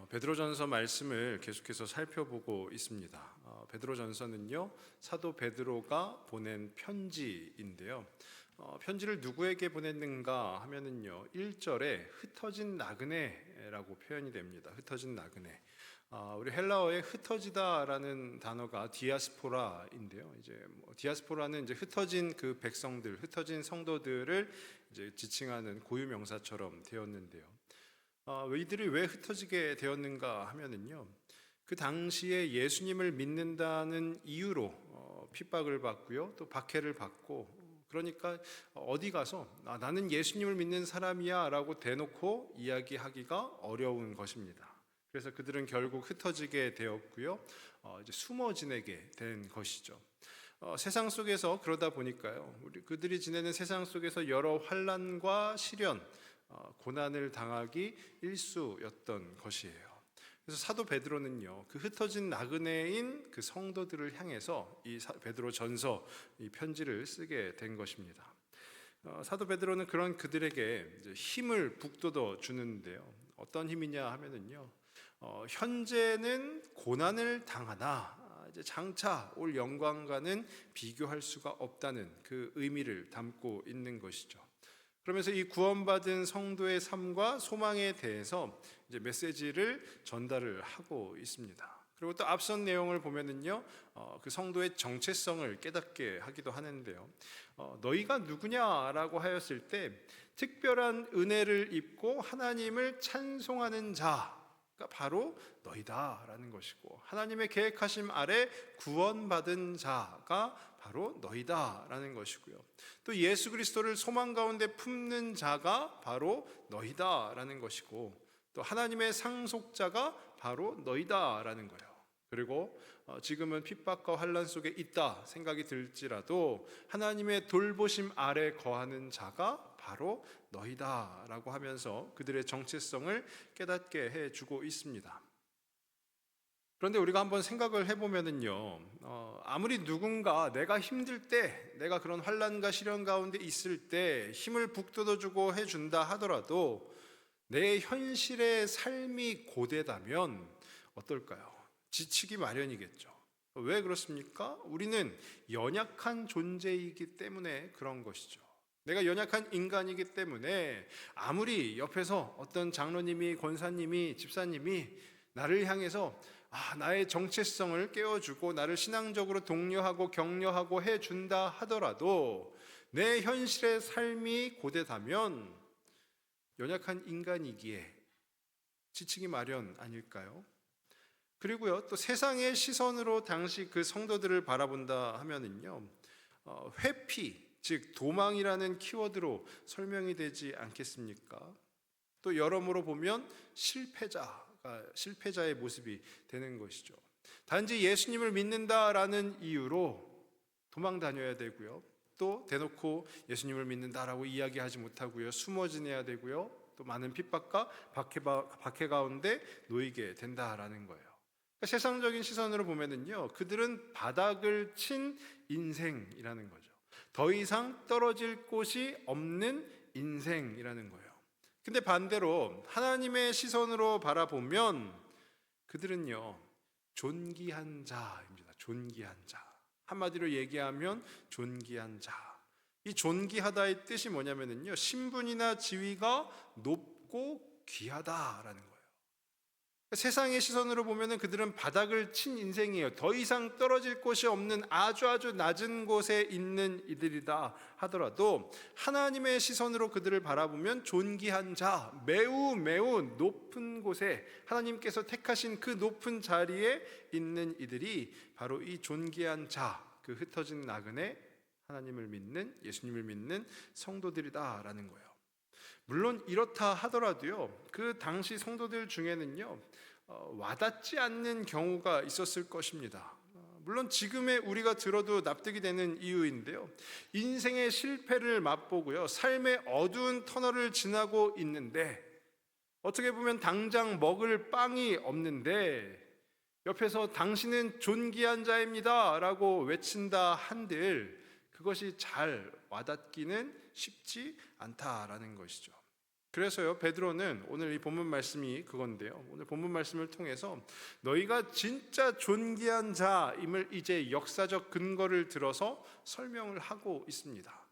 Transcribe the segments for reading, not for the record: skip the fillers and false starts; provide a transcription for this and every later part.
베드로전서 말씀을 계속해서 살펴보고 있습니다. 베드로전서는요, 사도 베드로가 보낸 편지인데요. 편지를 누구에게 보냈는가 하면은요, 1절에 흩어진 나그네라고 표현이 됩니다. 흩어진 나그네. 우리 헬라어에 흩어지다라는 단어가 디아스포라인데요. 이제 디아스포라는 이제 흩어진 그 백성들, 흩어진 성도들을 이제 지칭하는 고유명사처럼 되었는데요. 이들이 왜 흩어지게 되었는가 하면은요, 그 당시에 예수님을 믿는다는 이유로 핍박을 받고요, 또 박해를 받고, 그러니까 어디 가서 나는 예수님을 믿는 사람이야 라고 대놓고 이야기하기가 어려운 것입니다. 그래서 그들은 결국 흩어지게 되었고요, 이제 숨어 지내게 된 것이죠. 세상 속에서 그러다 보니까요, 그들이 지내는 세상 속에서 여러 환난과 시련, 고난을 당하기 일쑤였던 것이에요. 그래서 사도 베드로는요, 그 흩어진 나그네인 그 성도들을 향해서 이 베드로 전서 이 편지를 쓰게 된 것입니다. 사도 베드로는 그런 그들에게 이제 힘을 북돋워 주는데요. 어떤 힘이냐 하면은요, 현재는 고난을 당하나 이제 장차 올 영광과는 비교할 수가 없다는 그 의미를 담고 있는 것이죠. 그러면서 이 구원받은 성도의 삶과 소망에 대해서 이제 메시지를 전달을 하고 있습니다. 그리고 또 앞선 내용을 보면은요, 그 성도의 정체성을 깨닫게 하기도 하는데요. 너희가 누구냐라고 하였을 때 특별한 은혜를 입고 하나님을 찬송하는 자가 바로 너희다라는 것이고, 하나님의 계획하심 아래 구원받은 자가 바로 너희다라는 것이고요. 또 예수 그리스도를 소망 가운데 품는 자가 바로 너희다라는 것이고, 또 하나님의 상속자가 바로 너희다라는 거예요. 그리고 지금은 핍박과 환난 속에 있다 생각이 들지라도 하나님의 돌보심 아래 거하는 자가 바로 너희다라고 하면서 그들의 정체성을 깨닫게 해주고 있습니다. 그런데 우리가 한번 생각을 해보면은요, 아무리 누군가 내가 힘들 때, 내가 그런 환난과 시련 가운데 있을 때 힘을 북돋워주고 해준다 하더라도 내 현실의 삶이 고되다면 어떨까요? 지치기 마련이겠죠. 왜 그렇습니까? 우리는 연약한 존재이기 때문에 그런 것이죠. 내가 연약한 인간이기 때문에 아무리 옆에서 어떤 장로님이, 권사님이, 집사님이 나를 향해서 나의 정체성을 깨워주고 나를 신앙적으로 독려하고 격려하고 해준다 하더라도 내 현실의 삶이 고되다면 연약한 인간이기에 지치기 마련 아닐까요? 그리고요, 또 세상의 시선으로 당시 그 성도들을 바라본다 하면은요, 회피, 즉 도망이라는 키워드로 설명이 되지 않겠습니까? 또 여러모로 보면 실패자의 모습이 되는 것이죠. 단지 예수님을 믿는다라는 이유로 도망 다녀야 되고요, 또 대놓고 예수님을 믿는다라고 이야기하지 못하고요, 숨어 지내야 되고요, 또 많은 핍박과 박해 가운데 놓이게 된다라는 거예요. 그러니까 세상적인 시선으로 보면은요, 그들은 바닥을 친 인생이라는 거죠. 더 이상 떨어질 곳이 없는 인생이라는 거예요. 근데 반대로 하나님의 시선으로 바라보면 그들은요, 존귀한 자입니다. 존귀한 자. 한마디로 얘기하면 존귀한 자. 이 존귀하다의 뜻이 뭐냐면요, 신분이나 지위가 높고 귀하다라는 거예요. 세상의 시선으로 보면 그들은 바닥을 친 인생이에요. 더 이상 떨어질 곳이 없는 아주 낮은 곳에 있는 이들이다 하더라도 하나님의 시선으로 그들을 바라보면 존귀한 자, 매우 높은 곳에 하나님께서 택하신 그 높은 자리에 있는 이들이 바로 이 존귀한 자, 그 흩어진 나그네, 하나님을 믿는, 예수님을 믿는 성도들이다라는 거예요. 물론 이렇다 하더라도요, 그 당시 성도들 중에는요, 와닿지 않는 경우가 있었을 것입니다. 물론 지금의 우리가 들어도 납득이 되는 이유인데요, 인생의 실패를 맛보고요, 삶의 어두운 터널을 지나고 있는데 어떻게 보면 당장 먹을 빵이 없는데 옆에서 당신은 존귀한 자입니다 라고 외친다 한들 그것이 잘 와닿기는 쉽지 않다라는 것이죠. 그래서요, 베드로는 오늘 이 본문 말씀이 그건데요, 오늘 본문 말씀을 통해서 너희가 진짜 존귀한 자임을 이제 역사적 근거를 들어서 설명을 하고 있습니다.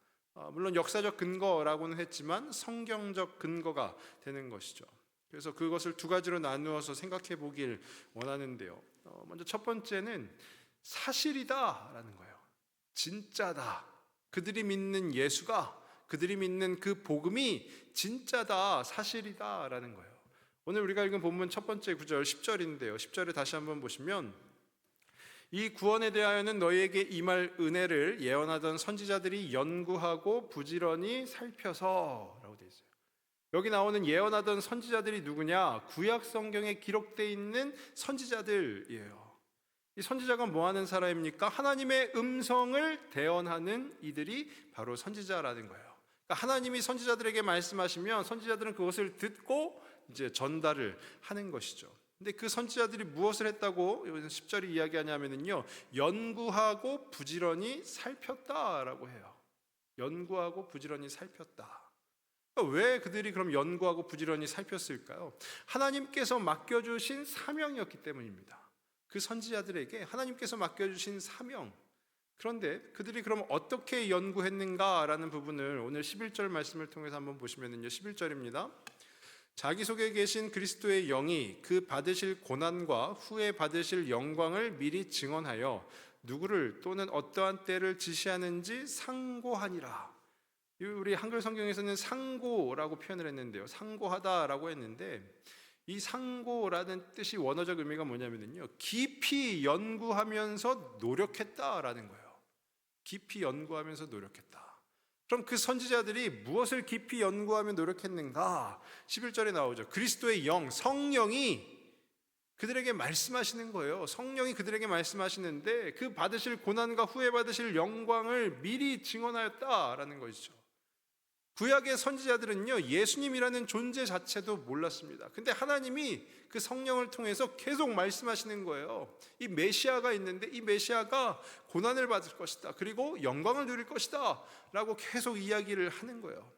물론 역사적 근거라고는 했지만 성경적 근거가 되는 것이죠. 그래서 그것을 두 가지로 나누어서 생각해 보길 원하는데요, 먼저 첫 번째는 사실이다라는 거예요. 진짜다. 그들이 믿는 예수가, 그들이 믿는 그 복음이 진짜다, 사실이다라는 거예요. 오늘 우리가 읽은 본문 첫 번째 구절 10절인데요. 10절을 다시 한번 보시면 이 구원에 대하여는 너희에게 임할 은혜를 예언하던 선지자들이 연구하고 부지런히 살펴서 라고 되어 있어요. 여기 나오는 예언하던 선지자들이 누구냐? 구약 성경에 기록되어 있는 선지자들이에요. 이 선지자가 뭐 하는 사람입니까? 하나님의 음성을 대언하는 이들이 바로 선지자라는 거예요. 그러니까 하나님이 선지자들에게 말씀하시면 선지자들은 그것을 듣고 이제 전달을 하는 것이죠. 근데 그 선지자들이 무엇을 했다고 10절이 이야기하냐면요, 연구하고 부지런히 살폈다라고 해요. 연구하고 부지런히 살폈다. 그러니까 왜 그들이 그럼 연구하고 부지런히 살폈을까요? 하나님께서 맡겨주신 사명이었기 때문입니다. 그 선지자들에게 하나님께서 맡겨주신 사명. 그런데 그들이 그럼 어떻게 연구했는가라는 부분을 오늘 11절 말씀을 통해서 한번 보시면요, 11절입니다. 자기 속에 계신 그리스도의 영이 그 받으실 고난과 후에 받으실 영광을 미리 증언하여 누구를 또는 어떠한 때를 지시하는지 상고하니라. 우리 한글 성경에서는 상고라고 표현을 했는데요, 상고하다라고 했는데 이 상고라는 뜻이 원어적 의미가 뭐냐면요, 깊이 연구하면서 노력했다라는 거예요. 깊이 연구하면서 노력했다. 그럼 그 선지자들이 무엇을 깊이 연구하며 노력했는가? 11절에 나오죠. 그리스도의 영, 성령이 그들에게 말씀하시는 거예요. 성령이 그들에게 말씀하시는데 그 받으실 고난과 후에 받으실 영광을 미리 증언하였다라는 것이죠. 구약의 선지자들은요, 예수님이라는 존재 자체도 몰랐습니다. 근데 하나님이 그 성령을 통해서 계속 말씀하시는 거예요. 이 메시아가 있는데 이 메시아가 고난을 받을 것이다, 그리고 영광을 누릴 것이다 라고 계속 이야기를 하는 거예요.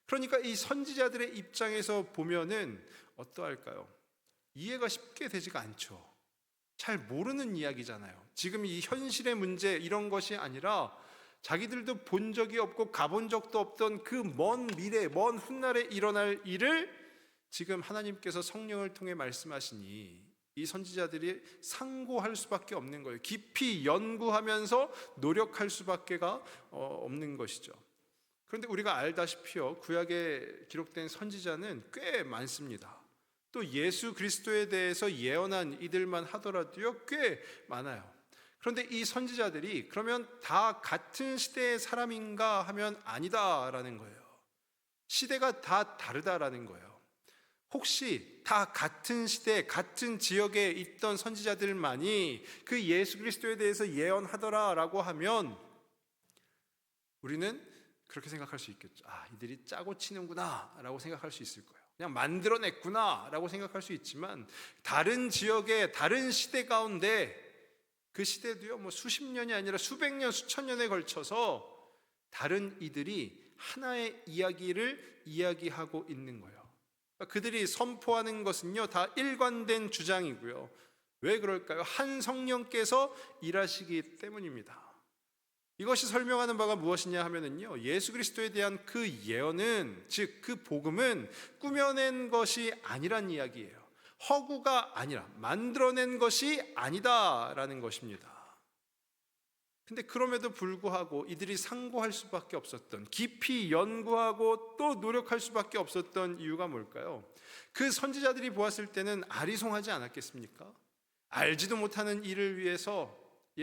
그러니까 이 선지자들의 입장에서 보면은 어떠할까요? 이해가 쉽게 되지가 않죠. 잘 모르는 이야기잖아요. 지금 이 현실의 문제 이런 것이 아니라 자기들도 본 적이 없고 가본 적도 없던 그 먼 미래, 먼 훗날에 일어날 일을 지금 하나님께서 성령을 통해 말씀하시니 이 선지자들이 상고할 수밖에 없는 거예요. 깊이 연구하면서 노력할 수밖에가 없는 것이죠. 그런데 우리가 알다시피요, 구약에 기록된 선지자는 꽤 많습니다. 또 예수 그리스도에 대해서 예언한 이들만 하더라도요, 꽤 많아요. 그런데 이 선지자들이 그러면 다 같은 시대의 사람인가 하면 아니다라는 거예요. 시대가 다 다르다라는 거예요. 혹시 다 같은 시대, 같은 지역에 있던 선지자들만이 그 예수 그리스도에 대해서 예언하더라라고 하면 우리는 그렇게 생각할 수 있겠죠. 아, 이들이 짜고 치는구나 라고 생각할 수 있을 거예요. 그냥 만들어냈구나 라고 생각할 수 있지만 다른 지역의 다른 시대 가운데 그 시대도요, 뭐 수십 년이 아니라 수백 년, 수천 년에 걸쳐서 다른 이들이 하나의 이야기를 이야기하고 있는 거예요. 그러니까 그들이 선포하는 것은요, 다 일관된 주장이고요. 왜 그럴까요? 한 성령께서 일하시기 때문입니다. 이것이 설명하는 바가 무엇이냐 하면은요, 예수 그리스도에 대한 그 예언은, 즉 그 복음은 꾸며낸 것이 아니란 이야기예요. 허구가 아니라 만들어낸 것이 아니다라는 것입니다. 근데 그럼에도 불구하고 이들이 상고할 수밖에 없었던, 깊이 연구하고 또 노력할 수밖에 없었던 이유가 뭘까요? 그 선지자들이 보았을 때는 아리송하지 않았겠습니까? 알지도 못하는 일을 위해서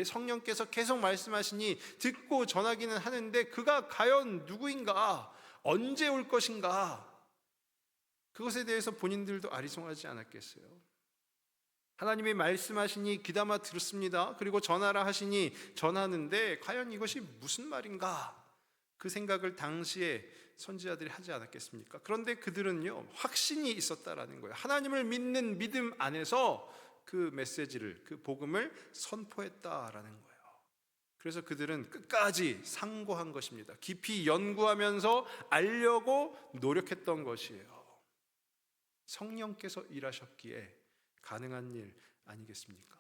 성령께서 계속 말씀하시니 듣고 전하기는 하는데 그가 과연 누구인가? 언제 올 것인가? 그것에 대해서 본인들도 아리송하지 않았겠어요? 하나님이 말씀하시니 귀담아 들었습니다. 그리고 전하라 하시니 전하는데 과연 이것이 무슨 말인가? 그 생각을 당시에 선지자들이 하지 않았겠습니까? 그런데 그들은요, 확신이 있었다라는 거예요. 하나님을 믿는 믿음 안에서 그 메시지를, 그 복음을 선포했다라는 거예요. 그래서 그들은 끝까지 상고한 것입니다. 깊이 연구하면서 알려고 노력했던 것이에요. 성령께서 일하셨기에 가능한 일 아니겠습니까?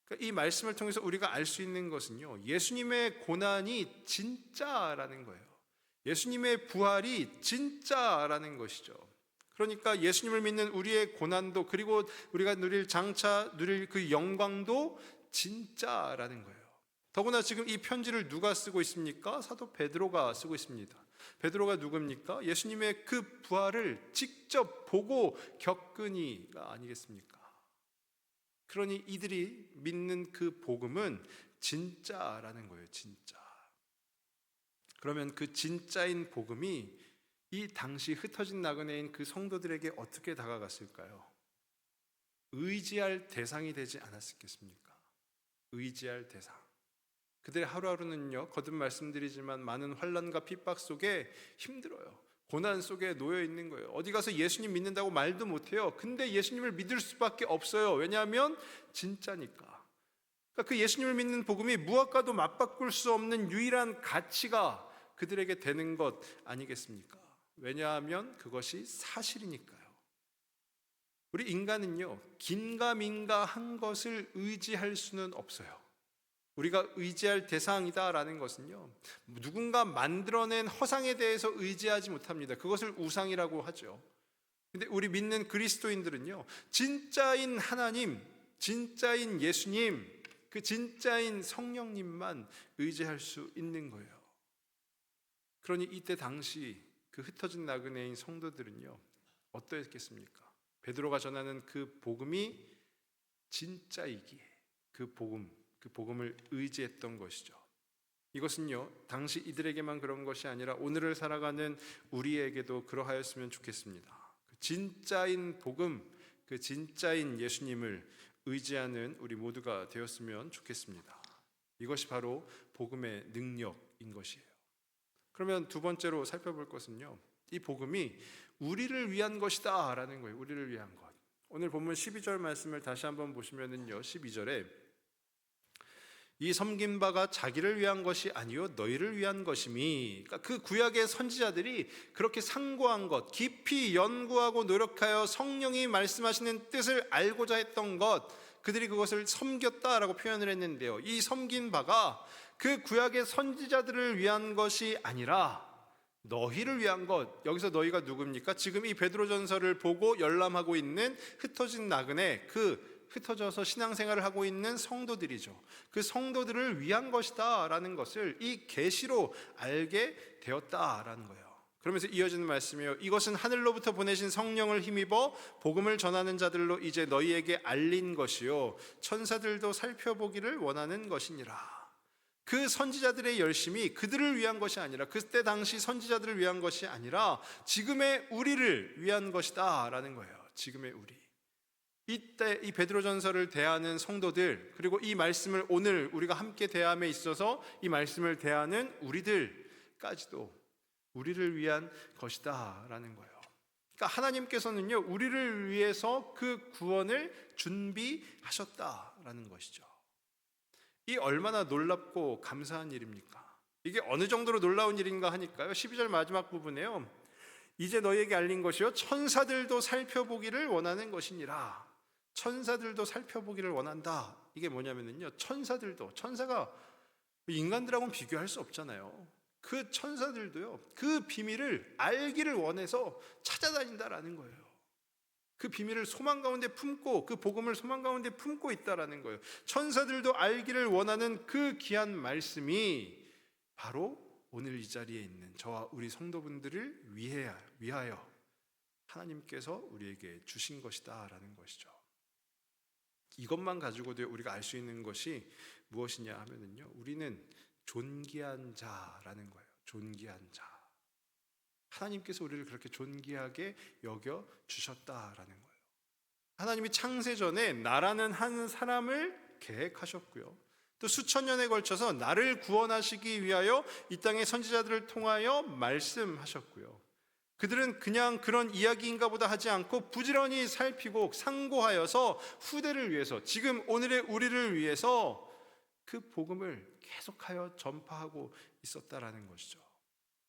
그러니까 이 말씀을 통해서 우리가 알 수 있는 것은요, 예수님의 고난이 진짜라는 거예요. 예수님의 부활이 진짜라는 것이죠. 그러니까 예수님을 믿는 우리의 고난도, 그리고 우리가 누릴 그 영광도 진짜라는 거예요. 더구나 지금 이 편지를 누가 쓰고 있습니까? 사도 베드로가 쓰고 있습니다. 베드로가 누굽니까? 예수님의 그 부활을 직접 보고 겪은 이가 아니겠습니까? 그러니 이들이 믿는 그 복음은 진짜라는 거예요. 진짜. 그러면 그 진짜인 복음이 이 당시 흩어진 나그네인 그 성도들에게 어떻게 다가갔을까요? 의지할 대상이 되지 않았겠습니까? 의지할 대상. 그들의 하루하루는요, 거듭 말씀드리지만 많은 환난과 핍박 속에 힘들어요. 고난 속에 놓여 있는 거예요. 어디 가서 예수님 믿는다고 말도 못해요. 근데 예수님을 믿을 수밖에 없어요. 왜냐하면 진짜니까. 그러니까 그 예수님을 믿는 복음이 무엇과도 맞바꿀 수 없는 유일한 가치가 그들에게 되는 것 아니겠습니까? 왜냐하면 그것이 사실이니까요. 우리 인간은요, 긴가민가한 것을 의지할 수는 없어요. 우리가 의지할 대상이다라는 것은요, 누군가 만들어낸 허상에 대해서 의지하지 못합니다. 그것을 우상이라고 하죠. 근데 우리 믿는 그리스도인들은요, 진짜인 하나님, 진짜인 예수님, 그 진짜인 성령님만 의지할 수 있는 거예요. 그러니 이때 당시 그 흩어진 나그네인 성도들은요, 어떠했겠습니까? 베드로가 전하는 그 복음이 진짜이기에 그 복음을 의지했던 것이죠. 이것은요, 당시 이들에게만 그런 것이 아니라 오늘을 살아가는 우리에게도 그러하였으면 좋겠습니다. 그 진짜인 복음, 그 진짜인 예수님을 의지하는 우리 모두가 되었으면 좋겠습니다. 이것이 바로 복음의 능력인 것이에요. 그러면 두 번째로 살펴볼 것은요, 이 복음이 우리를 위한 것이다 라는 거예요. 우리를 위한 것. 오늘 본문 12절 말씀을 다시 한번 보시면은요, 12절에 이 섬긴 바가 자기를 위한 것이 아니요 너희를 위한 것임이, 그러니까 그 구약의 선지자들이 그렇게 상고한 것, 깊이 연구하고 노력하여 성령이 말씀하시는 뜻을 알고자 했던 것, 그들이 그것을 섬겼다라고 표현을 했는데요, 이 섬긴 바가 그 구약의 선지자들을 위한 것이 아니라 너희를 위한 것. 여기서 너희가 누굽니까? 지금 이 베드로전서를 보고 열람하고 있는 흩어진 나그네, 그 흩어져서 신앙생활을 하고 있는 성도들이죠. 그 성도들을 위한 것이다 라는 것을 이 계시로 알게 되었다라는 거예요. 그러면서 이어지는 말씀이에요. 이것은 하늘로부터 보내신 성령을 힘입어 복음을 전하는 자들로 이제 너희에게 알린 것이요 천사들도 살펴보기를 원하는 것이니라. 그 선지자들의 열심이 그들을 위한 것이 아니라, 그때 당시 선지자들을 위한 것이 아니라 지금의 우리를 위한 것이다 라는 거예요. 지금의 우리. 이때 이 베드로전서를 대하는 성도들, 그리고 이 말씀을 오늘 우리가 함께 대함에 있어서 이 말씀을 대하는 우리들까지도 우리를 위한 것이다 라는 거예요. 그러니까 하나님께서는요, 우리를 위해서 그 구원을 준비하셨다라는 것이죠. 이 얼마나 놀랍고 감사한 일입니까? 이게 어느 정도로 놀라운 일인가 하니까요, 12절 마지막 부분에요, 이제 너희에게 알린 것이요 천사들도 살펴보기를 원하는 것이니라. 천사들도 살펴보기를 원한다. 이게 뭐냐면요, 천사가 인간들하고는 비교할 수 없잖아요. 그 천사들도요, 그 비밀을 알기를 원해서 찾아다닌다라는 거예요. 그 비밀을 소망 가운데 품고, 그 복음을 소망 가운데 품고 있다라는 거예요. 천사들도 알기를 원하는 그 귀한 말씀이 바로 오늘 이 자리에 있는 저와 우리 성도분들을 위하여 하나님께서 우리에게 주신 것이다 라는 것이죠. 이것만 가지고도 우리가 알 수 있는 것이 무엇이냐 하면은요, 우리는 존귀한 자라는 거예요. 존귀한 자. 하나님께서 우리를 그렇게 존귀하게 여겨 주셨다라는 거예요. 하나님이 창세 전에 나라는 한 사람을 계획하셨고요, 또 수천 년에 걸쳐서 나를 구원하시기 위하여 이 땅의 선지자들을 통하여 말씀하셨고요, 그들은 그냥 그런 이야기인가 보다 하지 않고 부지런히 살피고 상고하여서 후대를 위해서, 지금 오늘의 우리를 위해서 그 복음을 계속하여 전파하고 있었다라는 것이죠.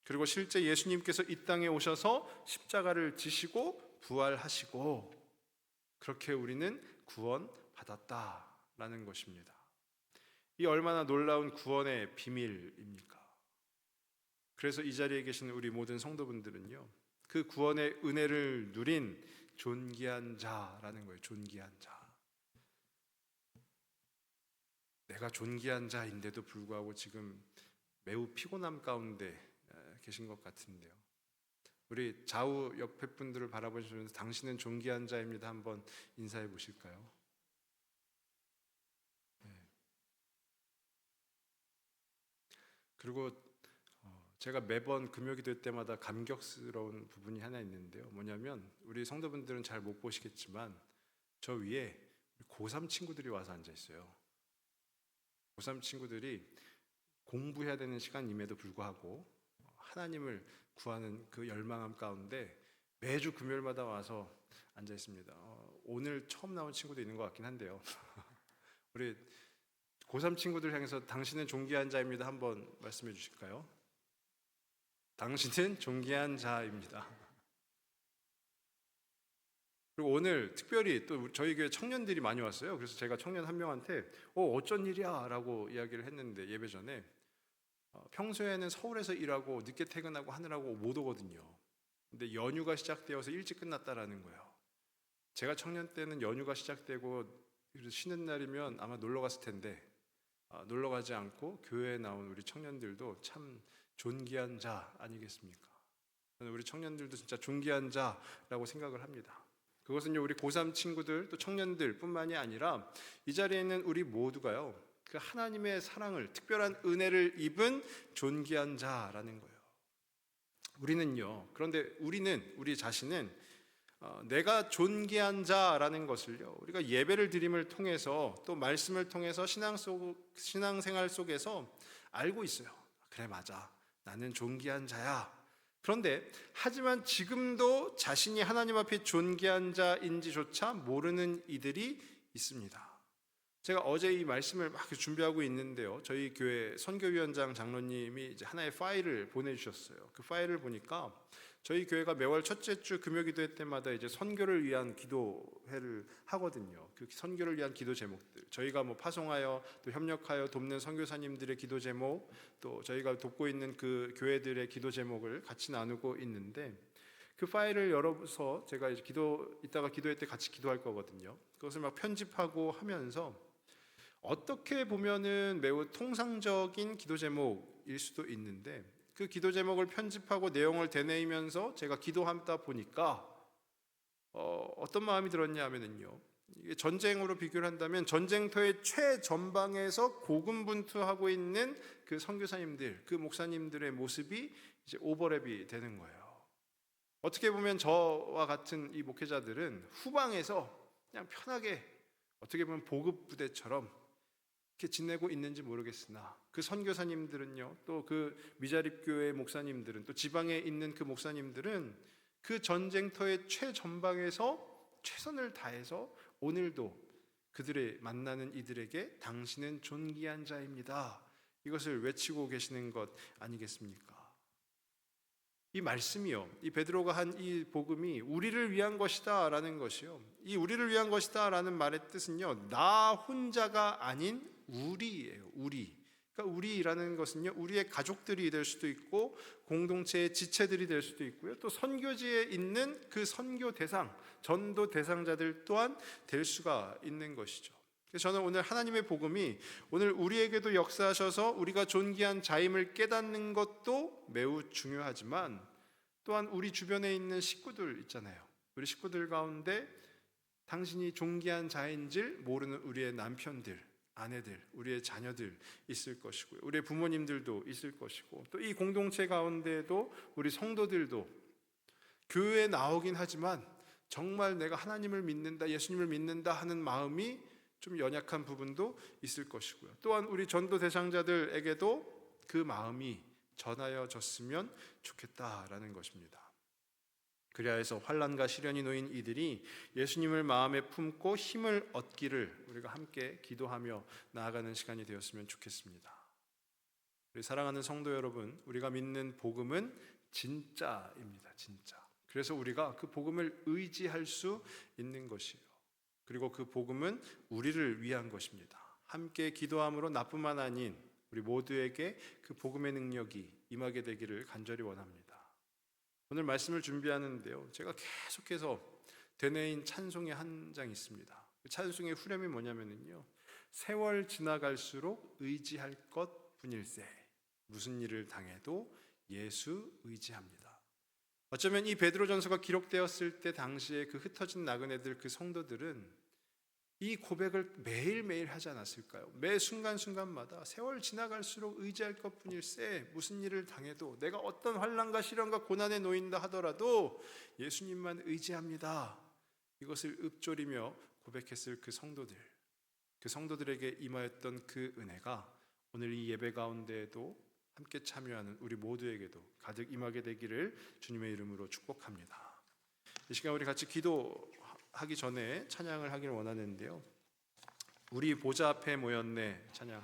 그리고 실제 예수님께서 이 땅에 오셔서 십자가를 지시고 부활하시고 그렇게 우리는 구원받았다라는 것입니다. 이 얼마나 놀라운 구원의 비밀입니까? 그래서 이 자리에 계신 우리 모든 성도분들은요, 그 구원의 은혜를 누린 존귀한 자라는 거예요. 존귀한 자. 내가 존귀한 자인데도 불구하고 지금 매우 피곤함 가운데 계신 것 같은데요. 우리 좌우 옆에 분들을 바라보시면서 당신은 존귀한 자입니다. 한번 인사해 보실까요? 네. 그리고 제가 매번 금요기도 때마다 감격스러운 부분이 하나 있는데요. 뭐냐면 우리 성도분들은 잘 못 보시겠지만 저 위에 고3 친구들이 와서 앉아 있어요. 고3 친구들이 공부해야 되는 시간임에도 불구하고 하나님을 구하는 그 열망함 가운데 매주 금요일마다 와서 앉아 있습니다. 오늘 처음 나온 친구도 있는 것 같긴 한데요. 우리 고3 친구들 향해서 당신은 존귀한 자입니다. 한번 말씀해 주실까요? 당신은 존귀한 자입니다. 그리고 오늘 특별히 또 저희 교회 청년들이 많이 왔어요. 그래서 제가 청년 한 명한테 어쩐 일이야 라고 이야기를 했는데, 예배 전에 평소에는 서울에서 일하고 늦게 퇴근하고 하느라고 못 오거든요. 근데 연휴가 시작되어서 일찍 끝났다라는 거예요. 제가 청년 때는 연휴가 시작되고 쉬는 날이면 아마 놀러 갔을 텐데 놀러 가지 않고 교회에 나온 우리 청년들도 참 존귀한 자 아니겠습니까? 저는 우리 청년들도 진짜 존귀한 자라고 생각을 합니다. 그것은요, 우리 고3 친구들 또 청년들 뿐만이 아니라 이 자리에 있는 우리 모두가요, 그 하나님의 사랑을, 특별한 은혜를 입은 존귀한 자라는 거예요. 우리는요, 그런데 우리 자신은 내가 존귀한 자라는 것을요, 우리가 예배를 드림을 통해서 또 말씀을 통해서 신앙생활 속에서 알고 있어요. 그래, 맞아, 나는 존귀한 자야. 그런데 하지만 지금도 자신이 하나님 앞에 존귀한 자인지조차 모르는 이들이 있습니다. 제가 어제 이 말씀을 막 준비하고 있는데요, 저희 교회 선교위원장 장로님이 이제 하나의 파일을 보내주셨어요. 그 파일을 보니까 저희 교회가 매월 첫째 주 금요기도회 때마다 이제 선교를 위한 기도회를 하거든요. 그 선교를 위한 기도 제목들, 저희가 뭐 파송하여 또 협력하여 돕는 선교사님들의 기도 제목, 또 저희가 돕고 있는 그 교회들의 기도 제목을 같이 나누고 있는데, 그 파일을 열어서 제가 이제 이따가 기도회 때 같이 기도할 거거든요. 그것을 막 편집하고 하면서 어떻게 보면은 매우 통상적인 기도 제목일 수도 있는데, 그 기도 제목을 편집하고 내용을 되뇌이면서 제가 기도하다 보니까 어떤 마음이 들었냐 하면은요, 이게 전쟁으로 비교를 한다면 전쟁터의 최전방에서 고군분투하고 있는 그 선교사님들, 그 목사님들의 모습이 이제 오버랩이 되는 거예요. 어떻게 보면 저와 같은 이 목회자들은 후방에서 그냥 편하게, 어떻게 보면 보급 부대처럼 이렇게 지내고 있는지 모르겠으나, 그 선교사님들은요, 또 그 미자립교회 목사님들은, 또 지방에 있는 그 목사님들은 그 전쟁터의 최전방에서 최선을 다해서 오늘도 그들의 만나는 이들에게 당신은 존귀한 자입니다, 이것을 외치고 계시는 것 아니겠습니까? 이 말씀이요, 이 베드로가 한 이 복음이 우리를 위한 것이다 라는 것이요, 이 우리를 위한 것이다 라는 말의 뜻은요, 나 혼자가 아닌 우리예요. 그러니까 우리라는 것은요, 우리의 가족들이 될 수도 있고 공동체의 지체들이 될 수도 있고요, 또 선교지에 있는 그 선교 대상, 전도 대상자들 또한 될 수가 있는 것이죠. 그래서 저는 오늘 하나님의 복음이 오늘 우리에게도 역사하셔서 우리가 존귀한 자임을 깨닫는 것도 매우 중요하지만, 또한 우리 주변에 있는 식구들 있잖아요. 우리 식구들 가운데 당신이 존귀한 자인 줄 모르는 우리의 남편들, 아내들, 우리의 자녀들 있을 것이고요, 우리의 부모님들도 있을 것이고, 또 이 공동체 가운데에도 우리 성도들도 교회에 나오긴 하지만 정말 내가 하나님을 믿는다, 예수님을 믿는다 하는 마음이 좀 연약한 부분도 있을 것이고요, 또한 우리 전도 대상자들에게도 그 마음이 전하여졌으면 좋겠다라는 것입니다. 그리하여 환난과 시련이 놓인 이들이 예수님을 마음에 품고 힘을 얻기를 우리가 함께 기도하며 나아가는 시간이 되었으면 좋겠습니다. 우리 사랑하는 성도 여러분, 우리가 믿는 복음은 진짜입니다. 진짜. 그래서 우리가 그 복음을 의지할 수 있는 것이에요. 그리고 그 복음은 우리를 위한 것입니다. 함께 기도함으로 나뿐만 아닌 우리 모두에게 그 복음의 능력이 임하게 되기를 간절히 원합니다. 오늘 말씀을 준비하는데요, 제가 계속해서 되뇌인 찬송의 한 장이 있습니다. 그 찬송의 후렴이 뭐냐면요, 세월 지나갈수록 의지할 것 뿐일세, 무슨 일을 당해도 예수 의지합니다. 어쩌면 이 베드로전서가 기록되었을 때 당시에 그 흩어진 나그네들, 그 성도들은 이 고백을 매일매일 하지 않았을까요? 매 순간순간마다 세월 지나갈수록 의지할 것뿐일세, 무슨 일을 당해도, 내가 어떤 환난과 시련과 고난에 놓인다 하더라도 예수님만 의지합니다. 이것을 읊조리며 고백했을 그 성도들에게 임하였던 그 은혜가 오늘 이 예배 가운데에도 함께 참여하는 우리 모두에게도 가득 임하게 되기를 주님의 이름으로 축복합니다. 이 시간 우리 같이 기도하기 전에 찬양을 하기를 원하는데요, 우리 보좌 앞에 모였네 찬양